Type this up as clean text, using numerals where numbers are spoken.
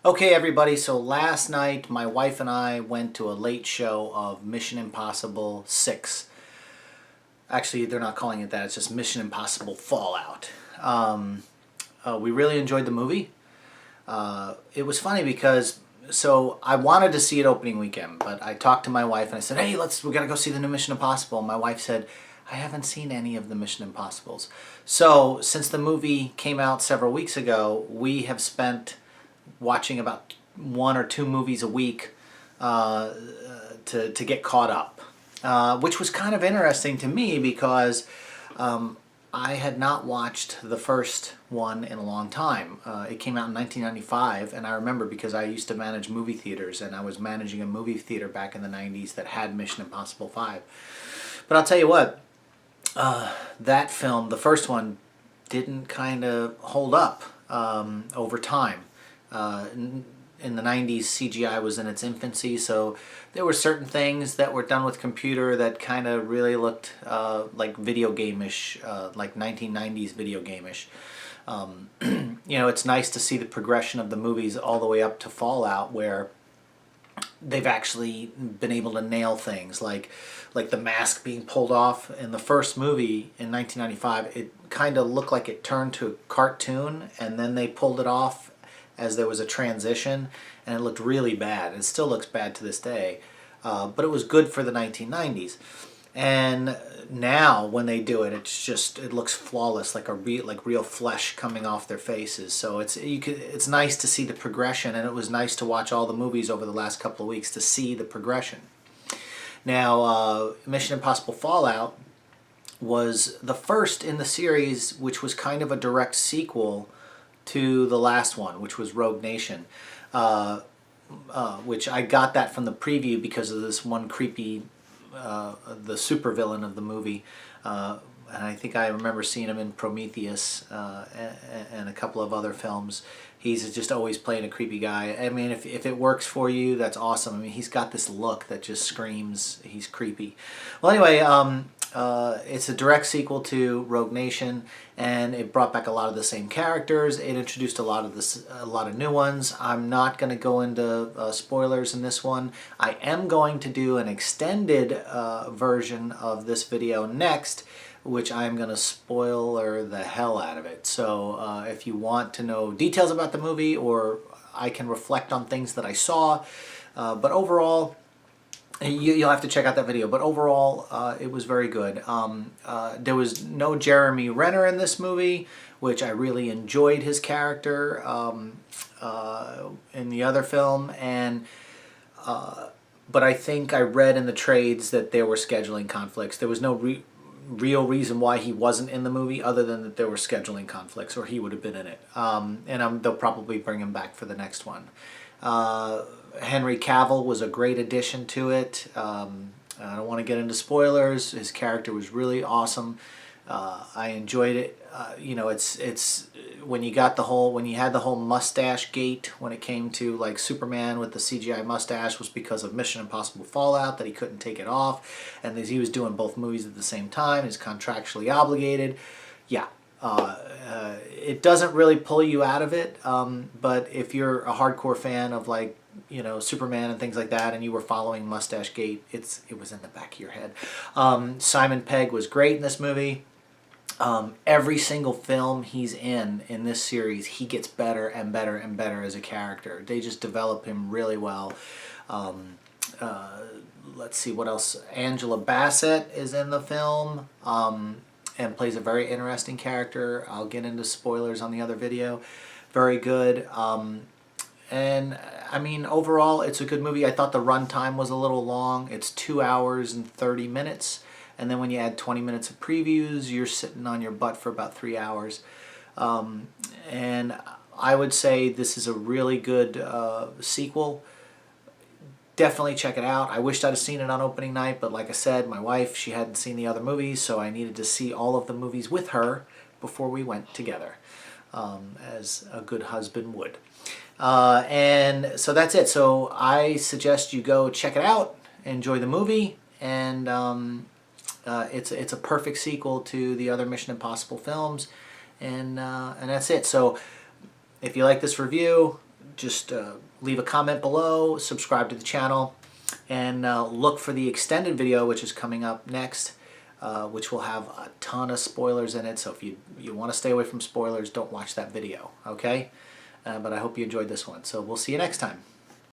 Okay, everybody, so last night my wife and I went to a late show of Mission Impossible 6. Actually, they're not calling it that, it's just Mission Impossible Fallout. We really enjoyed the movie. It was funny because, so I wanted to see it opening weekend, but I talked to my wife and I said, hey, we gotta go see the new Mission Impossible. And my wife said, I haven't seen any of the Mission Impossibles. So, since the movie came out several weeks ago, we have spent watching about 1 or 2 movies a week to get caught up, which was kind of interesting to me because I had not watched the first one in a long time. It came out in 1995, and I remember because I used to manage movie theaters, and I was managing a movie theater back in the 90s that had Mission Impossible 5. But I'll tell you what, that film, the first one, didn't kind of hold up over time. In the 90s, CGI was in its infancy, so there were certain things that were done with computer that kind of really looked like video game-ish, like 1990s video game-ish. You know, it's nice to see the progression of the movies all the way up to Fallout, where they've actually been able to nail things like the mask being pulled off in the first movie in 1995. It kind of looked like it turned to a cartoon, and then they pulled it off as there was a transition, and it looked really bad. It still looks bad to this day, but it was good for the 1990s. And now when they do it, it looks flawless, like real flesh coming off their faces. So it's nice to see the progression, and it was nice to watch all the movies over the last couple of weeks to see the progression. Now, Mission Impossible Fallout was the first in the series, which was kind of a direct sequel to the last one, which was Rogue Nation, which I got that from the preview because of this one creepy, the supervillain of the movie, and I think I remember seeing him in Prometheus and a couple of other films. He's just always playing a creepy guy. I mean, if it works for you, that's awesome. I mean, he's got this look that just screams he's creepy. Well, anyway, it's a direct sequel to Rogue Nation, and it brought back a lot of the same characters. It introduced a lot of new ones. I'm not going to go into spoilers in this one. I am going to do an extended version of this video next, which I'm going to spoiler the hell out of it. So if you want to know details about the movie, or I can reflect on things that I saw, but overall, you'll have to check out that video, but overall, it was very good. There was no Jeremy Renner in this movie, which I really enjoyed his character in the other film, but I think I read in the trades that there were scheduling conflicts. There was no real reason why he wasn't in the movie other than that there were scheduling conflicts, or he would have been in it. And they'll probably bring him back for the next one. Henry Cavill was a great addition to it. I don't want to get into spoilers. His character was really awesome. I enjoyed it. You know, it's when you had the whole mustache gate when it came to like Superman with the CGI mustache, was because of Mission Impossible Fallout, that he couldn't take it off, and he was doing both movies at the same time. He's contractually obligated. Yeah. It doesn't really pull you out of it, but if you're a hardcore fan of, like, you know, Superman and things like that, and you were following Mustache Gate, it was in the back of your head. Simon Pegg was great in this movie. Every single film he's in this series, he gets better and better and better as a character. They just develop him really well. Let's see what else. Angela Bassett is in the film, and plays a very interesting character. I'll get into spoilers on the other video. Very good. And I mean, overall, it's a good movie. I thought the runtime was a little long. It's 2 hours and 30 minutes. And then when you add 20 minutes of previews, you're sitting on your butt for about 3 hours. And I would say this is a really good sequel. Definitely check it out. I wished I'd have seen it on opening night, but like I said, my wife, she hadn't seen the other movies, so I needed to see all of the movies with her before we went together, as a good husband would. And so that's it. So I suggest you go check it out, enjoy the movie, and it's a perfect sequel to the other Mission Impossible films, and that's it. So if you like this review, just leave a comment below, subscribe to the channel, and look for the extended video, which is coming up next, which will have a ton of spoilers in it. So if you want to stay away from spoilers, don't watch that video, okay? But I hope you enjoyed this one. So we'll see you next time.